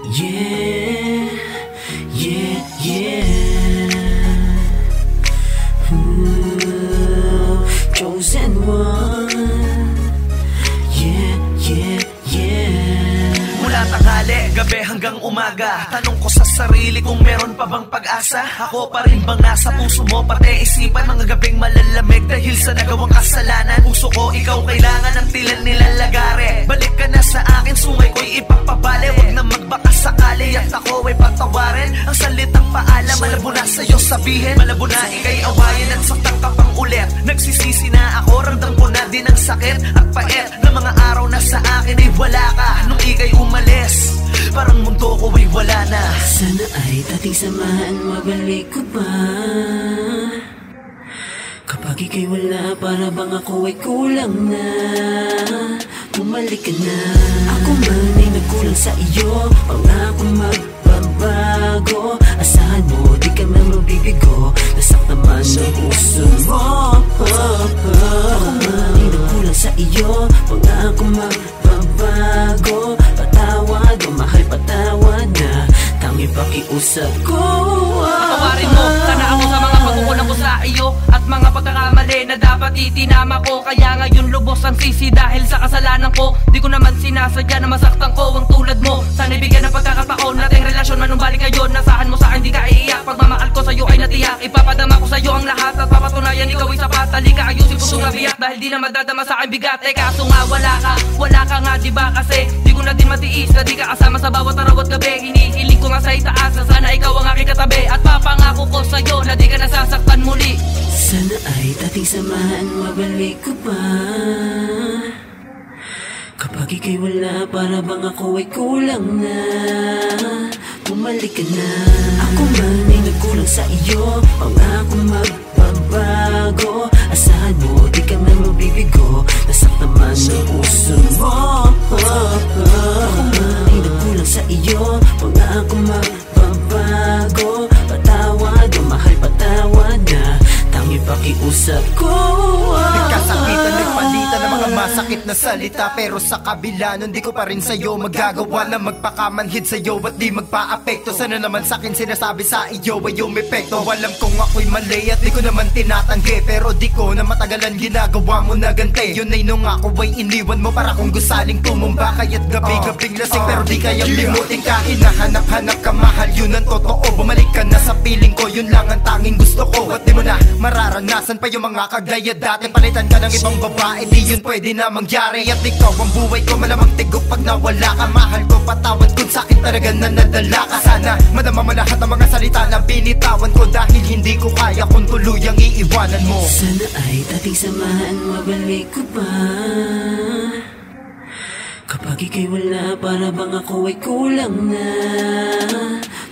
Yeah, yeah, yeah. Chosen one. Yeah, yeah, yeah. Mula tanghali, gabi hanggang umaga, tanong ko sa sarili kung meron pa bang pag-asa. Ako pa rin bang nasa puso mo, pati isipan, mga gabing malalamig dahil sa nagawang kasalanan. Puso ko, ikaw kailangan ng tilan nilalagare. Balik ka na sa akin, sungay ko'y ipapabali. Huwag na magbaka sakali at ako ay patawarin. Ang salitang paalam, malabo na sa'yo sabihin. Malabo na ikay awayin at saktan ka pang ulit. Nagsisisi na ako, ramdam ko na din ang sakit at pait na mga araw na sa akin ay wala ka. Nung ikay umalis, parang mundo ko ay wala na. Sana ay dating samahan, mabalik ko ba? Kapag ika'y wala, para bang ako ay kulang na. Bumalik ka na. Ako man ay nagkulang sa iyo, pangako magbabago. Asahan mo, di ka man mabibigo, nasaktan man ang puso mo. Ako man ay nagkulang sa iyo, pangako magbabago. Patawad o mahal, patawad na, tanging pakiusap ko. Patawarin mo, sana ako sa mga pagkukulang ko sa iyo at mga pagkakamali na dapat itinama ko. Kaya ngayon lubos ang sisi dahil sa kasalanan ko. Di ko naman sinasadya na masaktan ko ang tulad mo. Sana ibigyan ng pagkakataon nating relasyon, manumbalik ngayon. Nasahan mo sa akin, di ka iiyak. Pagmamahal ko sa'yo ay natiyak. Ipapadama ko sa'yo ang lahat at papatunayan ikaw ay sapat. Halika, ayusin ko itong nabiyak dahil di na madadama sa akin bigat. Kaso nga wala ka nga diba? Kasi di ko na din matiis na di ka kasama sa bawat araw at gabi. Hinihiling ko nga sa itaas na sana ikaw ang aking katabi. At papangako ko sa'yo na di ka nasasaktan muli. Sana ay dating samahan, mabalik ko ba? Kapag ika'y wala, para bang ako ay kulang na. Bumalik ka na. Ako man ay nagkulang sa iyo, pangako magbabago. Asahan mo, di ka man mabibigo, nasaktan man ang puso mo. Ako man ay nagkulang sa iyo, pangako magbabago. Patawad o mahal, patawad na, tanging pakiusap ko. Nagkasakitan, nagpalitan ng mga masakit na salita, pero sa kabila nun di ko pa rin sa'yo magagawa na magpakamanhid sa'yo at di magpa-apekto. Sana naman sa'kin sinasabi sa iyo ay umepekto. Alam kong ako'y mali at di ko naman tinatanggi, pero di ko na matagalan ginagawa mo na ganti. Yun ay nung ako ay iniwan mo para kong gusaling tumumba. Kaya't gabi-gabing lasing pero di kayang limutin ka. Hinahanap-hanap ka, mahal, yun ang totoo. Bumalik ka na sa piling ko, yun lang ang tanging gusto ko. At di mo na mararanasan pa yung mga kagaya dati. Palitan ka ng ibang babae, di yun pwede na mangyari. At ikaw ang buhay ko, malamang tigok pag nawala ka. Mahal ko, patawad kung sa'kin talaga na nadala ka. Sana madama mo lahat ng mga salita na binitawan ko, dahil hindi ko kaya kung tuluyang iiwanan mo. Sana ay dating samahan, mabalik ko ba? Kapag ika'y wala, para bang ako ay kulang na.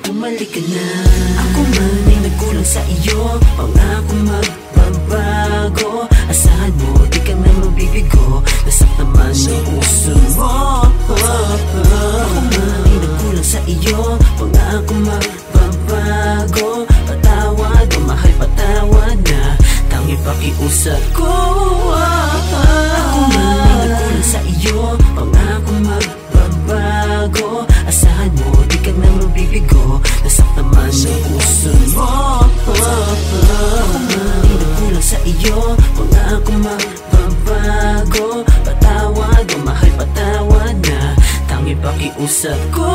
Bumalik ka na. Ako man ay nagkulang sa iyo, pangako magbabago. Asahan mo, di ka man mabibigo, nasaktan man ang puso mo. Ako man ay nagkulang sa iyo, pangako magbabago. Patawad o mahal, patawad na, tanging pakiusap ko. Ako man ay nagkulang sa iyo, pangako magbabago. Asahan mo, di ka na mabibigo, nasaktan man ang puso mo. Ako man ay nagkulang sa iyo, pangako magbabago. Patawad o mahal, patawad na, tanging pakiusap ko.